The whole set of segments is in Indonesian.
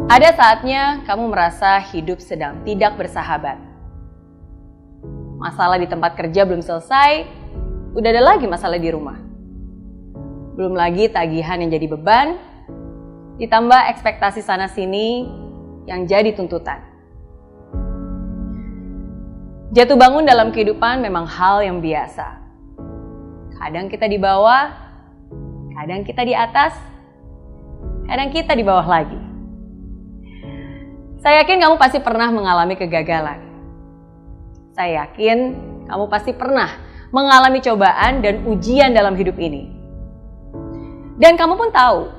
Ada saatnya kamu merasa hidup sedang tidak bersahabat. Masalah di tempat kerja belum selesai, udah ada lagi masalah di rumah. Belum lagi tagihan yang jadi beban, ditambah ekspektasi sana-sini yang jadi tuntutan. Jatuh bangun dalam kehidupan memang hal yang biasa. Kadang kita di bawah, kadang kita di atas, kadang kita di bawah lagi. Saya yakin kamu pasti pernah mengalami kegagalan. Saya yakin kamu pasti pernah mengalami cobaan dan ujian dalam hidup ini. Dan kamu pun tahu,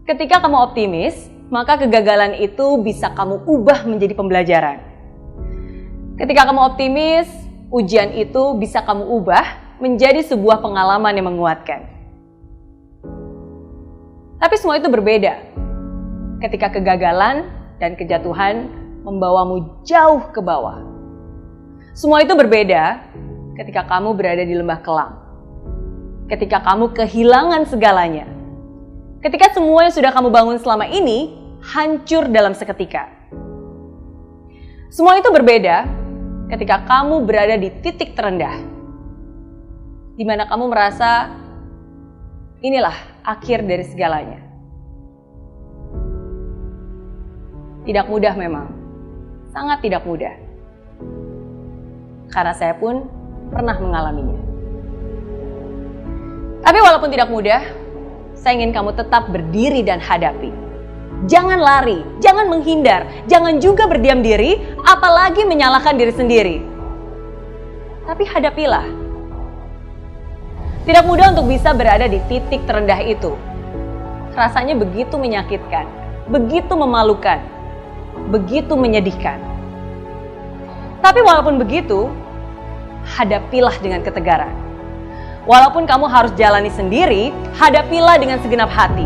ketika kamu optimis, maka kegagalan itu bisa kamu ubah menjadi pembelajaran. Ketika kamu optimis, ujian itu bisa kamu ubah menjadi sebuah pengalaman yang menguatkan. Tapi semua itu berbeda ketika kegagalan dan kejatuhan membawamu jauh ke bawah. Semua itu berbeda ketika kamu berada di lembah kelam. Ketika kamu kehilangan segalanya. Ketika semua yang sudah kamu bangun selama ini hancur dalam seketika. Semua itu berbeda ketika kamu berada di titik terendah. Di mana kamu merasa inilah akhir dari segalanya. Tidak mudah memang, sangat tidak mudah. Karena saya pun pernah mengalaminya. Tapi walaupun tidak mudah, saya ingin kamu tetap berdiri dan hadapi. Jangan lari, jangan menghindar, jangan juga berdiam diri, apalagi menyalahkan diri sendiri. Tapi hadapilah. Tidak mudah untuk bisa berada di titik terendah itu. Rasanya begitu menyakitkan, begitu memalukan, begitu menyedihkan. Tapi walaupun begitu, hadapilah dengan ketegaran. Walaupun kamu harus jalani sendiri, hadapilah dengan segenap hati.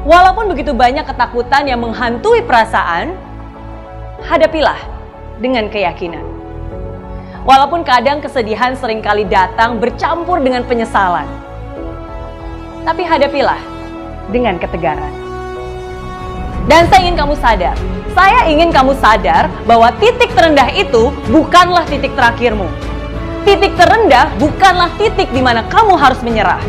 Walaupun begitu banyak ketakutan yang menghantui perasaan, hadapilah dengan keyakinan. Walaupun kadang kesedihan seringkali datang bercampur dengan penyesalan, tapi hadapilah dengan ketegaran. Dan saya ingin kamu sadar bahwa titik terendah itu bukanlah titik terakhirmu. Titik terendah bukanlah titik di mana kamu harus menyerah.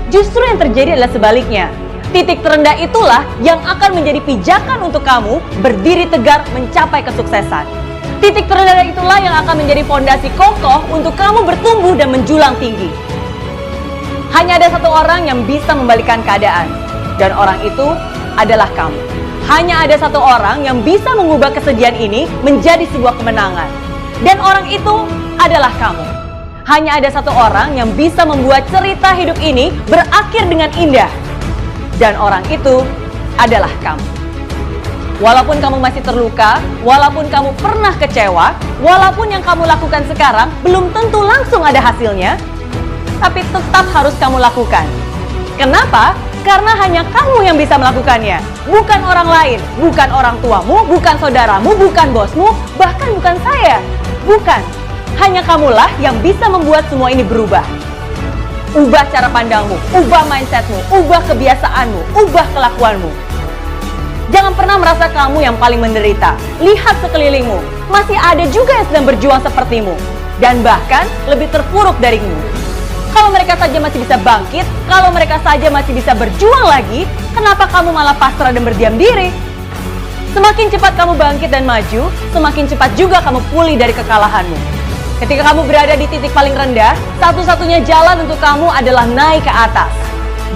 Justru yang terjadi adalah sebaliknya. Titik terendah itulah yang akan menjadi pijakan untuk kamu berdiri tegar mencapai kesuksesan. Titik terendah itulah yang akan menjadi fondasi kokoh untuk kamu bertumbuh dan menjulang tinggi. Hanya ada satu orang yang bisa membalikkan keadaan, dan orang itu adalah kamu. Hanya ada satu orang yang bisa mengubah kesedihan ini menjadi sebuah kemenangan, dan orang itu adalah kamu. Hanya ada satu orang yang bisa membuat cerita hidup ini berakhir dengan indah, dan orang itu adalah kamu. Walaupun kamu masih terluka, walaupun kamu pernah kecewa, walaupun yang kamu lakukan sekarang belum tentu langsung ada hasilnya, tapi tetap harus kamu lakukan. Kenapa? Karena hanya kamu yang bisa melakukannya, bukan orang lain, bukan orang tuamu, bukan saudaramu, bukan bosmu, bahkan bukan saya. Bukan, hanya kamulah yang bisa membuat semua ini berubah. Ubah cara pandangmu, ubah mindsetmu, ubah kebiasaanmu, ubah kelakuanmu. Jangan pernah merasa kamu yang paling menderita. Lihat sekelilingmu, masih ada juga yang sedang berjuang sepertimu, dan bahkan lebih terpuruk darimu. Kalau mereka saja masih bisa bangkit, kalau mereka saja masih bisa berjuang lagi, kenapa kamu malah pasrah dan berdiam diri? Semakin cepat kamu bangkit dan maju, semakin cepat juga kamu pulih dari kekalahanmu. Ketika kamu berada di titik paling rendah, satu-satunya jalan untuk kamu adalah naik ke atas.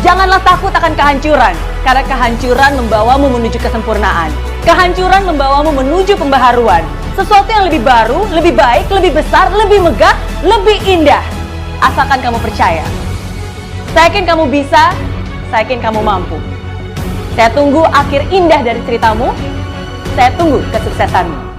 Janganlah takut akan kehancuran, karena kehancuran membawamu menuju kesempurnaan. Kehancuran membawamu menuju pembaharuan. Sesuatu yang lebih baru, lebih baik, lebih besar, lebih megah, lebih indah. Asalkan kamu percaya. Saya yakin kamu bisa, saya yakin kamu mampu. Saya tunggu akhir indah dari ceritamu. Saya tunggu kesuksesanmu.